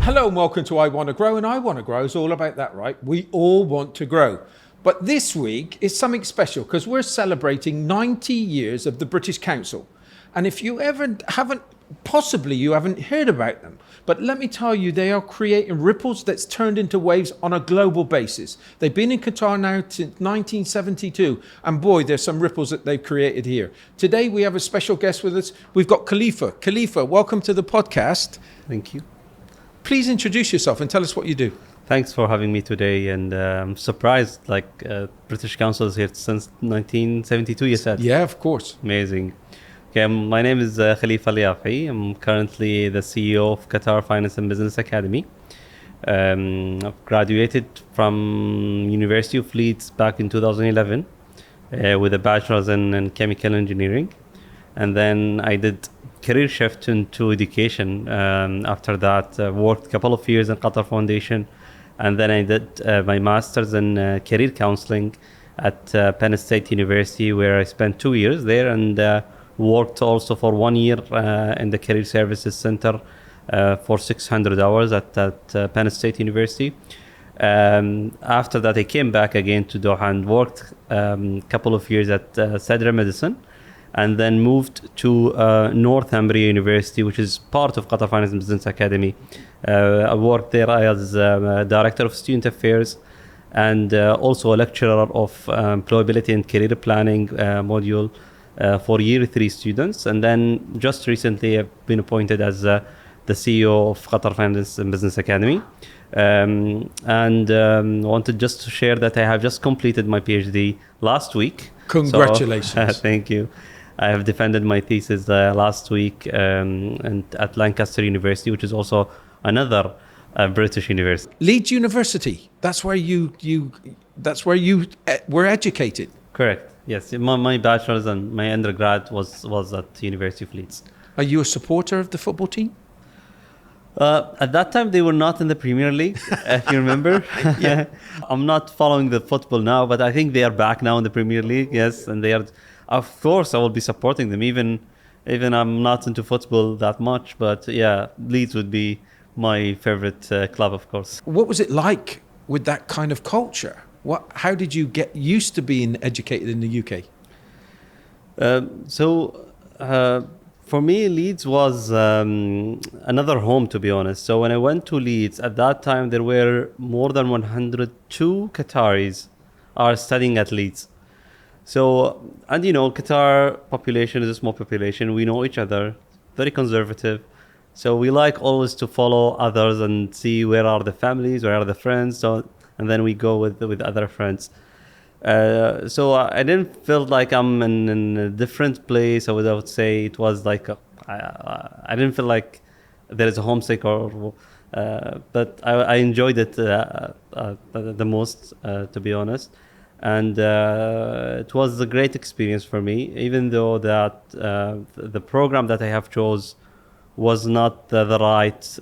Hello and welcome to I Want to Grow, and I Want to Grow is all about that, right? We all want to grow. But this week is something special because we're celebrating 90 years of the British Council. And if you possibly you haven't heard about them, but let me tell you, they are creating ripples that's turned into waves on a global basis. They've been in Qatar now since 1972, and boy, there's some ripples that they've created here. Today we have a special guest with us. We've got Khalifa. Khalifa, welcome to the podcast. Thank you. Please introduce yourself and tell us what you do. Thanks for having me today, and I'm surprised, British Council is here since 1972, you said? Yeah, of course. Amazing. Okay, my name is Khalifa Al Yafei. I'm currently the CEO of Qatar Finance and Business Academy. I've graduated from University of Leeds back in 2011 with a bachelor's in chemical engineering. And then I did career shift into education. After that, worked a couple of years in Qatar Foundation, and then I did my master's in career counseling at Penn State University, where I spent 2 years there, and worked also for 1 year in the Career Services Center for 600 hours at Penn State University. After that, I came back again to Doha and worked a couple of years at Sadra Medicine, and then moved to Northumbria University, which is part of Qatar Finance and Business Academy. I worked there as Director of Student Affairs and also a lecturer of Employability and Career Planning module for Year 3 students. And then just recently I've been appointed as the CEO of Qatar Finance and Business Academy. Wanted just to share that I have just completed my PhD last week. Congratulations. So, thank you. I have defended my thesis last week at Lancaster University, which is also another British university. Leeds University. That's where you were educated. Correct. Yes. My bachelor's and my undergrad was at the University of Leeds. Are you a supporter of the football team? At that time, they were not in the Premier League, if you remember. Yeah. I'm not following the football now, but I think they are back now in the Premier League. Yes, and they are. Of course, I will be supporting them. Even I'm not into football that much, but yeah, Leeds would be my favorite club, of course. What was it like with that kind of culture? How did you get used to being educated in the UK? For me, Leeds was another home, to be honest. So when I went to Leeds, at that time, there were more than 102 Qataris are studying at Leeds. So, and Qatar population is a small population. We know each other, very conservative. So we like always to follow others and see where are the families, where are the friends. So, and then we go with other friends. So I didn't feel like I'm in a different place. I would say it was like, I didn't feel like there is a homesick but I enjoyed it the most, to be honest. And it was a great experience for me, even though that the program that I have chose was not the right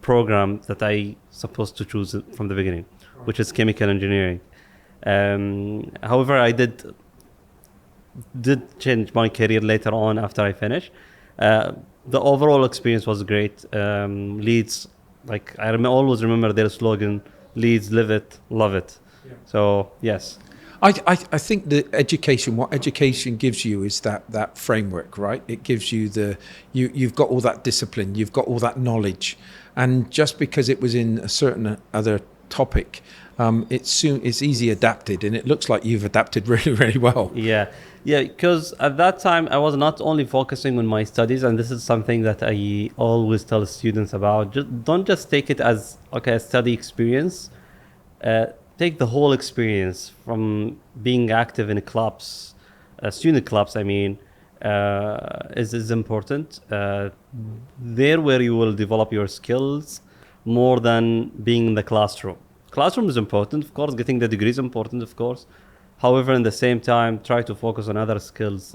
program that I supposed to choose from the beginning, which is chemical engineering. However, I did change my career later on after I finished. The overall experience was great. Leeds, I always remember their slogan, Leeds, live it, love it. Yeah. So, yes. I think what education gives you is that framework, right? It gives you you've got all that discipline, you've got all that knowledge. And just because it was in a certain other topic, it's easy adapted, and it looks like you've adapted really, really well. Yeah, because at that time I was not only focusing on my studies, and this is something that I always tell students about. Don't just take it as okay, a study experience. Take the whole experience from being active in clubs, student clubs. I mean, is important. There where you will develop your skills more than being in the classroom. Classroom is important, of course. Getting the degree is important, of course. However, in the same time, try to focus on other skills,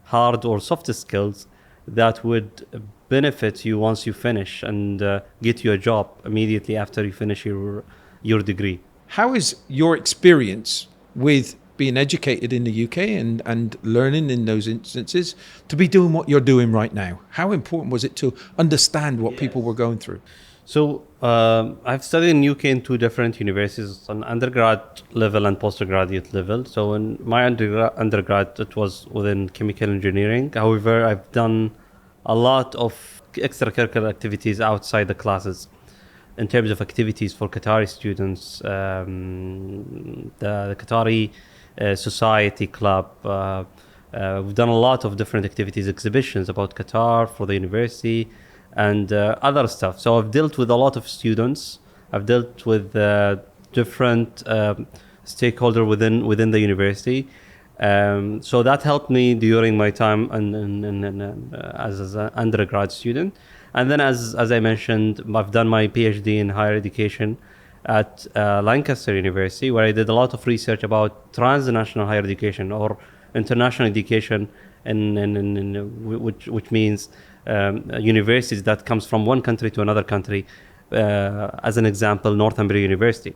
hard or soft skills that would benefit you once you finish and get you a job immediately after you finish your degree. How is your experience with being educated in the UK and learning in those instances to be doing what you're doing right now? How important was it to understand what people were going through? So I've studied in UK in two different universities, on undergrad level and postgraduate level. So in my undergrad, it was within chemical engineering. However, I've done a lot of extracurricular activities outside the classes. In terms of activities for Qatari students, the Qatari Society Club, we've done a lot of different activities, exhibitions about Qatar for the university, and other stuff. So I've dealt with a lot of students. I've dealt with different stakeholders within the university. So that helped me during my time as an undergrad student. And then, as I mentioned, I've done my PhD in higher education at Lancaster University, where I did a lot of research about transnational higher education or international education, which means universities that comes from one country to another country. As an example, Northumbria University.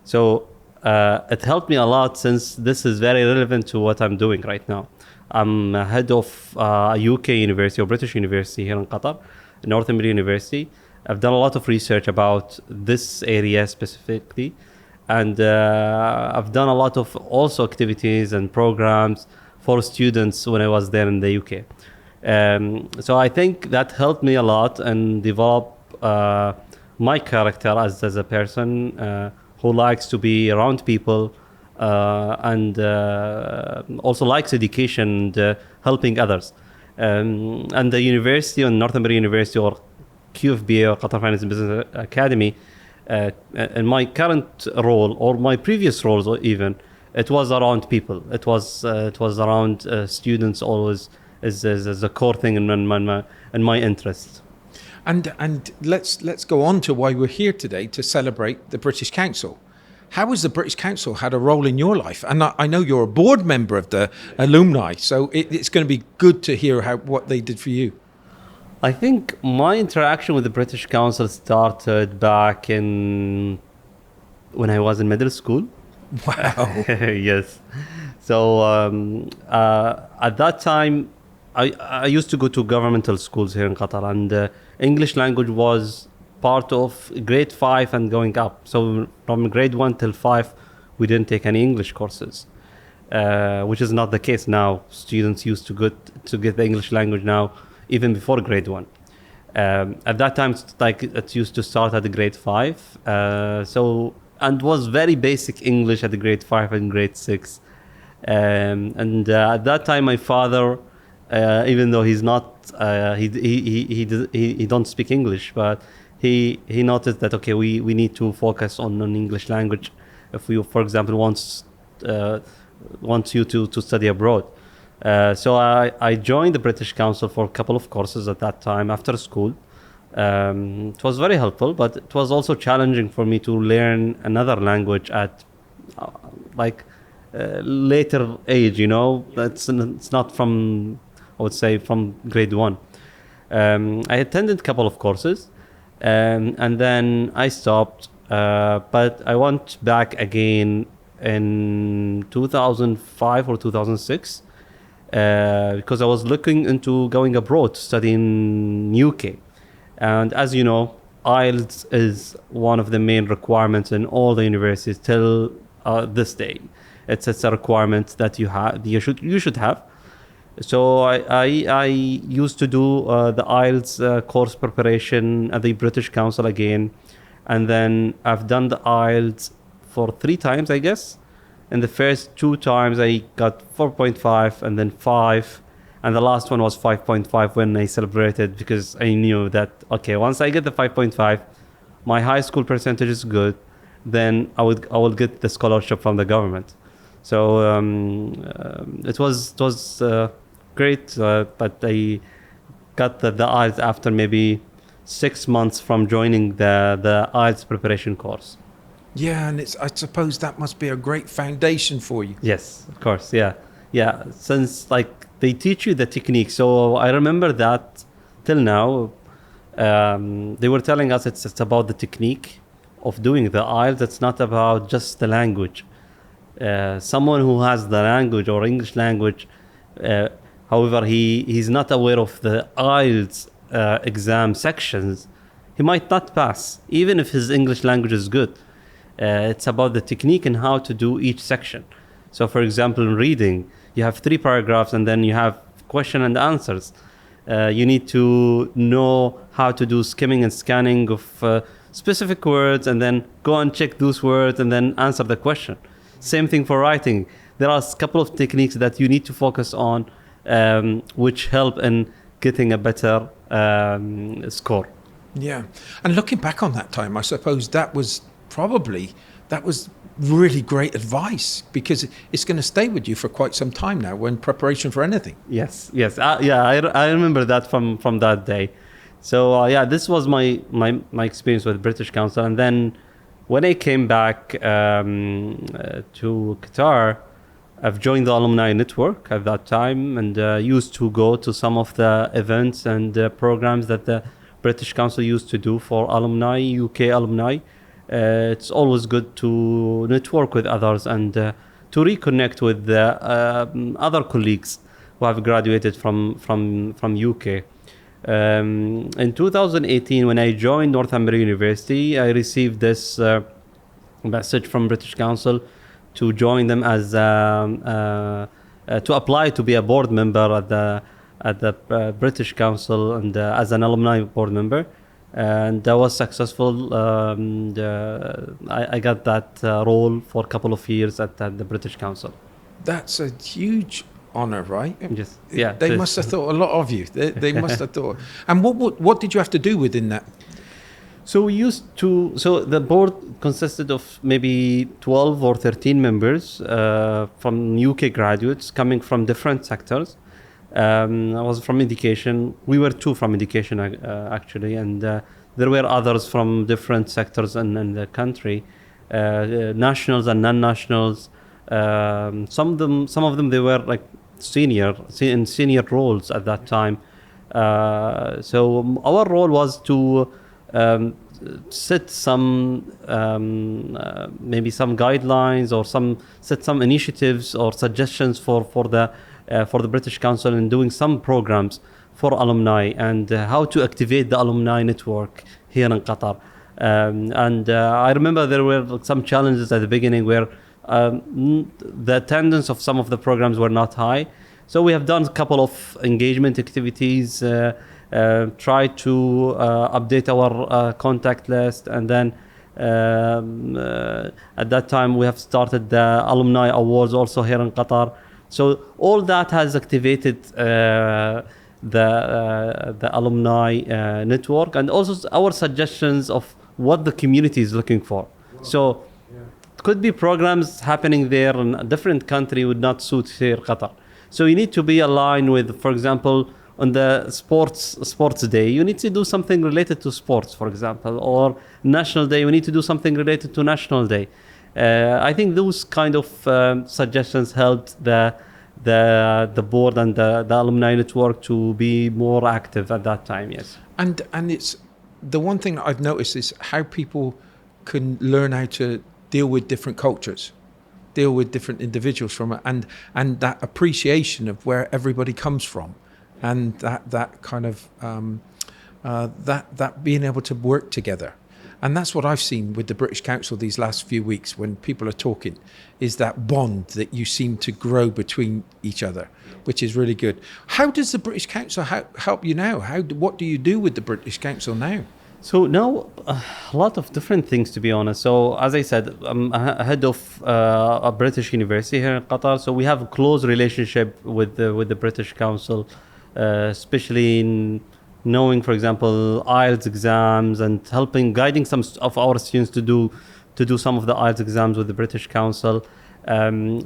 So it helped me a lot, since this is very relevant to what I'm doing right now. I'm head of a UK university or British university here in Qatar, Northumbria University. I've done a lot of research about this area specifically, and I've done a lot of also activities and programs for students when I was there in the UK. So I think that helped me a lot and develop my character as a person who likes to be around people and also likes education and helping others. And the university, on Northumbria University, or QFBA, or Qatar Finance and Business Academy, in my current role or my previous roles even, it was around people. It was around students always as a core thing in my interest. And let's go on to why we're here today, to celebrate the British Council. How has the British Council had a role in your life? And I know you're a board member of the Alumni, so it's going to be good to hear what they did for you. I think my interaction with the British Council started back when I was in middle school. Wow. Yes. So at that time, I used to go to governmental schools here in Qatar, and English language was part of grade 5 and going up. So from grade 1 till 5, we didn't take any English courses, which is not the case now. Students used to get the English language now, even before grade 1. At that time, it used to start at the grade 5. And was very basic English at the grade 5 and grade 6. At that time, my father, even though he's not, he don't speak English, but he noticed that, okay, we need to focus on English language if we, for example, wants you to study abroad. So I joined the British Council for a couple of courses at that time after school. It was very helpful, but it was also challenging for me to learn another language at later age, it's not from, I would say, from grade 1. I attended a couple of courses, and then I stopped, but I went back again in 2005 or 2006 because I was looking into going abroad to study in UK. And as you know, IELTS is one of the main requirements in all the universities till this day. It's a requirement that you should have. So I used to do the IELTS course preparation at the British Council again, and then I've done the IELTS for 3 times, I guess. And the first 2 times I got 4.5 and then 5. And the last one was 5.5 when I celebrated, because I knew that, okay, once I get the 5.5, my high school percentage is good, then I will get the scholarship from the government. So it was great, but I got the IELTS after maybe 6 months from joining the IELTS preparation course. Yeah, and I suppose that must be a great foundation for you. Yes, of course. Yeah. Since like they teach you the technique, so I remember that till now. They were telling us it's about the technique of doing the IELTS. It's not about just the language. Someone who has the language or English language, however, he's not aware of the IELTS exam sections, he might not pass, even if his English language is good. It's about the technique and how to do each section. So, for example, in reading, you have 3 paragraphs and then you have question and answers. You need to know how to do skimming and scanning of specific words, and then go and check those words and then answer the question. Same thing for writing. There are a couple of techniques that you need to focus on, which help in getting a better score. Yeah. And looking back on that time, I suppose that was really great advice, because it's going to stay with you for quite some time now when preparation for anything. Yes. I remember that from that day. So this was my experience with British Council. And then when I came back to Qatar, I've joined the Alumni network at that time, and used to go to some of the events and programs that the British Council used to do for alumni, UK alumni. It's always good to network with others and to reconnect with other colleagues who have graduated from UK. In 2018, when I joined Northumbria University, I received this message from British Council to join them as to apply to be a board member at the British Council, and as an alumni board member. And that was successful. I got that role for a couple of years at the British Council. That's a huge honor, right? Yes. Yeah. They must have thought a lot of you. They must have thought. And what did you have to do within that? So the board consisted of maybe 12 or 13 members from UK graduates coming from different sectors. I was from education. We were 2 from education actually, and there were others from different sectors in the country, nationals and non-nationals. Some of them they were like in senior roles at that time. So our role was to set some maybe some guidelines, or set some initiatives or suggestions for the British Council in doing some programs for alumni, and how to activate the alumni network here in Qatar. And I remember there were some challenges at the beginning where the attendance of some of the programs were not high. So we have done a couple of engagement activities, try to update our contact list, and then at that time we have started the alumni awards also here in Qatar. So all that has activated the alumni network, and also our suggestions of what the community is looking for. So it could be programs happening there in a different country would not suit here Qatar. So you need to be aligned with, for example, on the sports day, you need to do something related to sports, for example, or national day, we need to do something related to national day. I think those kind of suggestions helped the board and the alumni network to be more active at that time. Yes, and it's the one thing that I've noticed is how people can learn how to deal with different cultures, deal with different individuals from it, and that appreciation of where everybody comes from, and that kind of that being able to work together. And that's what I've seen with the British Council these last few weeks when people are talking, is that bond that you seem to grow between each other, which is really good. How does the British Council help you now? What do you do with the British Council now? So now a lot of different things, to be honest. So as I said, I'm head of a British university here in Qatar. So we have a close relationship with the British Council, especially in knowing, for example, IELTS exams and helping guiding some of our students to do some of the IELTS exams with the British Council.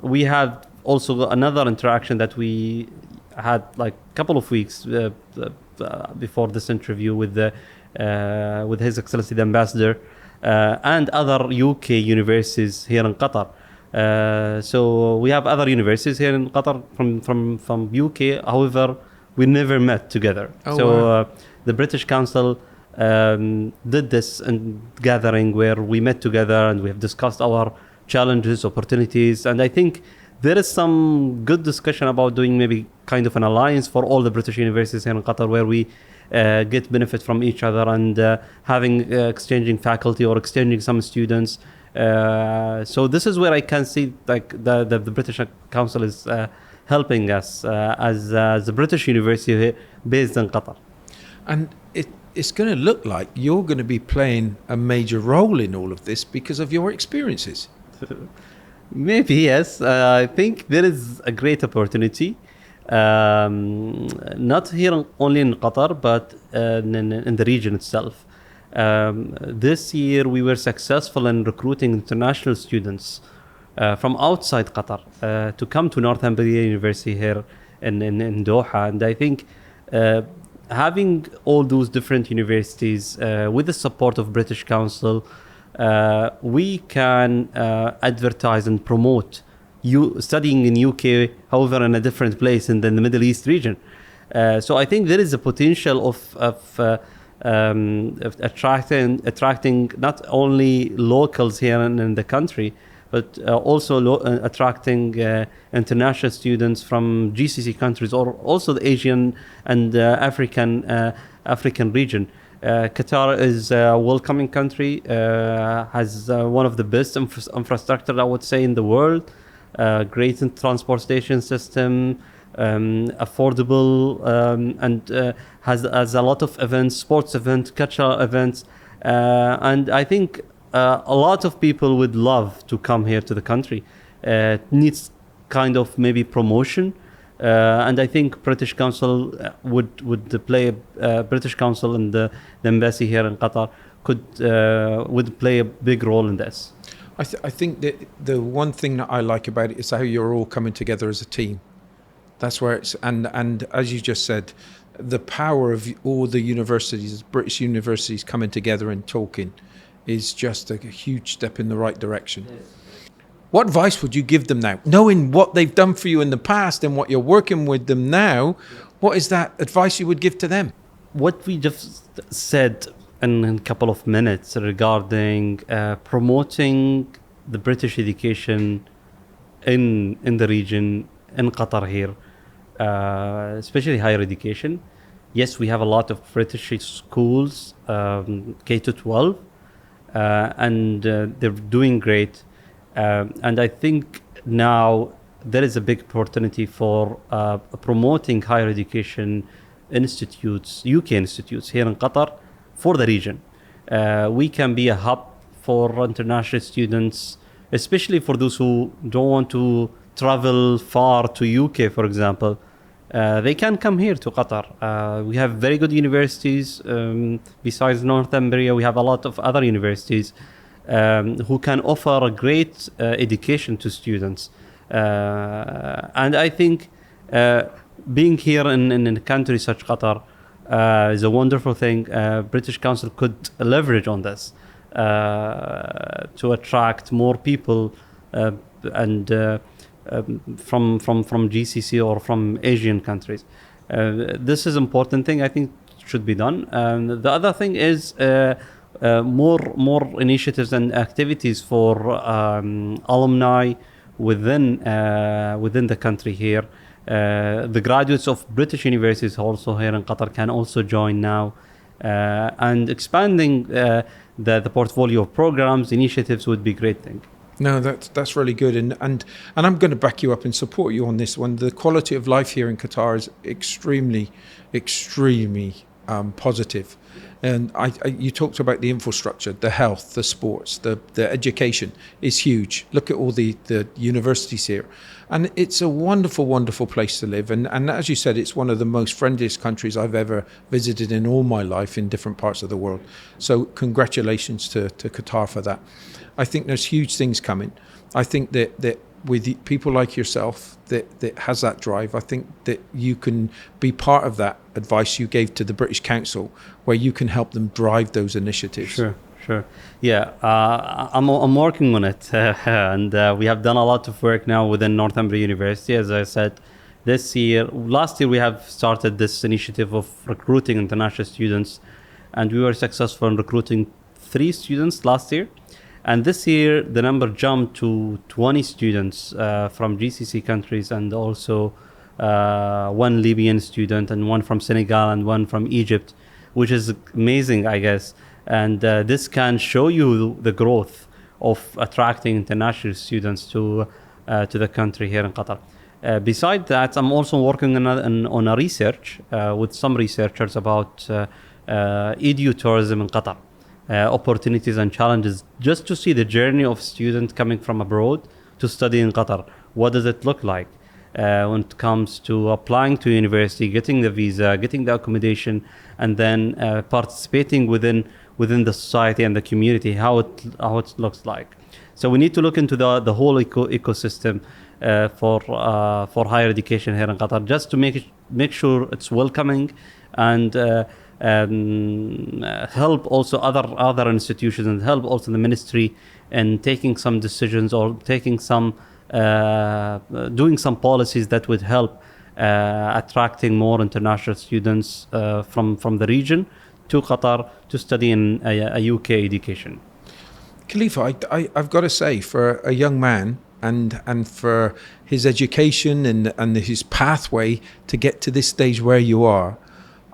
We had also another interaction that we had like a couple of weeks before this interview with His Excellency the Ambassador and other UK universities here in Qatar. So we have other universities here in Qatar from UK. However, we never met together. Oh, so wow. The British Council did this gathering where we met together and we have discussed our challenges, opportunities, and I think there is some good discussion about doing maybe kind of an alliance for all the British universities here in Qatar where we get benefit from each other and having exchanging faculty or exchanging some students. So this is where I can see like the British Council is helping us as a British university based in Qatar. And it's going to look like you're going to be playing a major role in all of this because of your experiences. Maybe, yes. I think there is a great opportunity. Not here only in Qatar, but in the region itself. This year we were successful in recruiting international students from outside Qatar to come to Northumbria University here in Doha. And I think having all those different universities with the support of British Council, we can advertise and promote you studying in UK, however, in a different place in the Middle East region. So I think there is a potential of attracting not only locals here in the country, but also attracting international students from GCC countries or also the Asian and African region. Qatar is a welcoming country, has one of the best infrastructure, I would say, in the world. Great transportation system, affordable, and has a lot of events, sports events, cultural events, and I think a lot of people would love to come here to the country. It needs kind of maybe promotion, and I think British Council would play British Council and the embassy here in Qatar would play a big role in this. I think that the one thing that I like about it is how you're all coming together as a team. That's where it's and as you just said, the power of all the universities, British universities coming together and talking, is just a huge step in the right direction. Yes. What advice would you give them now, knowing what they've done for you in the past and what you're working with them now? What is that advice you would give to them? What we just said in a couple of minutes regarding promoting the British education in the region, in Qatar here, especially higher education. Yes, we have a lot of British schools, K to 12, and they're doing great. And I think now there is a big opportunity for promoting higher education institutes, UK institutes here in Qatar, for the region. We can be a hub for international students, especially for those who don't want to travel far to UK, for example. They can come here to Qatar. We have very good universities. Besides Northumbria, we have a lot of other universities who can offer a great education to students. And I think being here in a country such Qatar is a wonderful thing. British Council could leverage on this to attract more people and from GCC or from Asian countries. This is important thing I think should be done. The other thing is more initiatives and activities for alumni within the country here. The graduates of British universities also here in Qatar can also join now, and expanding the portfolio of programs, initiatives would be a great thing. No, that's really good, and I'm going to back you up and support you on this one. The quality of life here in Qatar is extremely positive. And you talked about the infrastructure, the health, the sports, the education is huge. Look at all the universities here. And it's a wonderful, wonderful place to live. And as you said, it's one of the most friendliest countries I've ever visited in all my life in different parts of the world. So congratulations to Qatar for that. I think there's huge things coming. I think that with people like yourself that has that drive, I think that you can be part of that advice you gave to the British Council, where you can help them drive those initiatives. Sure. Yeah, I'm working on it, and we have done a lot of work now within Northumbria University. As I said, last year we have started this initiative of recruiting international students, and we were successful in recruiting 3 students last year. And this year, the number jumped to 20 students from GCC countries, and also 1 Libyan student, and 1 from Senegal, and 1 from Egypt, which is amazing, I guess. And this can show you the growth of attracting international students to the country here in Qatar. Besides that, I'm also working on a research with some researchers about edu-tourism in Qatar. Opportunities and challenges, just to see the journey of students coming from abroad to study in Qatar. What does it look like when it comes to applying to university, getting the visa, getting the accommodation, and then participating within the society and the community, how it looks like. So we need to look into the whole ecosystem for higher education here in Qatar, just to make sure it's welcoming, and help also other institutions, and help also the ministry in taking some decisions, or taking some doing some policies that would help attracting more international students from the region to Qatar to study in a UK education. Khalifa, I've got to say, for a young man and for his education and his pathway to get to this stage where you are,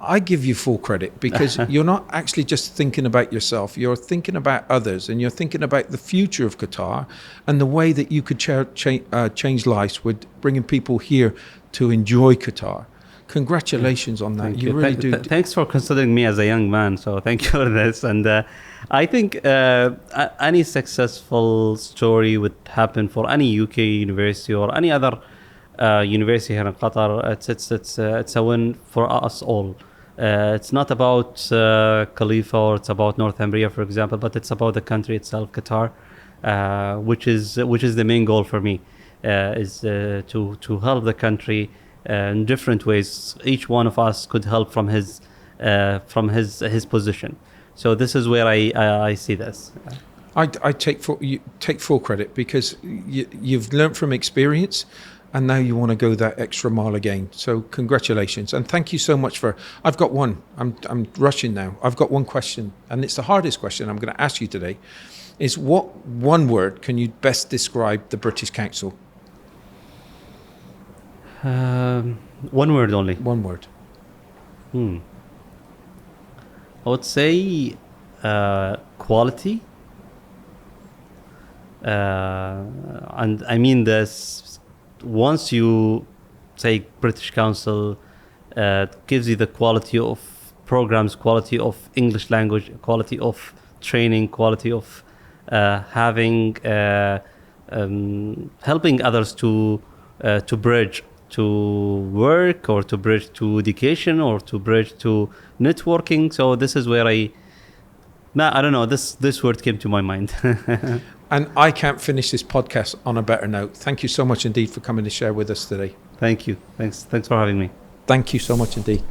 I give you full credit, because you're not actually just thinking about yourself. You're thinking about others, and you're thinking about the future of Qatar and the way that you could change lives with bringing people here to enjoy Qatar. Congratulations on that. You really do. Thanks for considering me as a young man. So thank you for this. And I think any successful story would happen for any UK university or any other university here in Qatar. It's a win for us all. It's not about Khalifa, or it's about Northumbria, for example, but it's about the country itself, Qatar, which is the main goal for me, is to help the country in different ways. Each one of us could help from his position. So this is where I see this. I take full credit, because you've learned from experience, and now you want to go that extra mile again. So congratulations, and thank you so much for. I've got one. I'm rushing now. I've got one question, and it's the hardest question I'm going to ask you today. Is what one word can you best describe the British Council? One word only. One word. I would say quality. And I mean this. Once you say British Council, gives you the quality of programs, quality of English language, quality of training, quality of having helping others to bridge to work, or to bridge to education, or to bridge to networking. So this is where I don't know, this word came to my mind. And I can't finish this podcast on a better note. Thank you so much indeed for coming to share with us today. Thank you. Thanks for having me. Thank you so much indeed.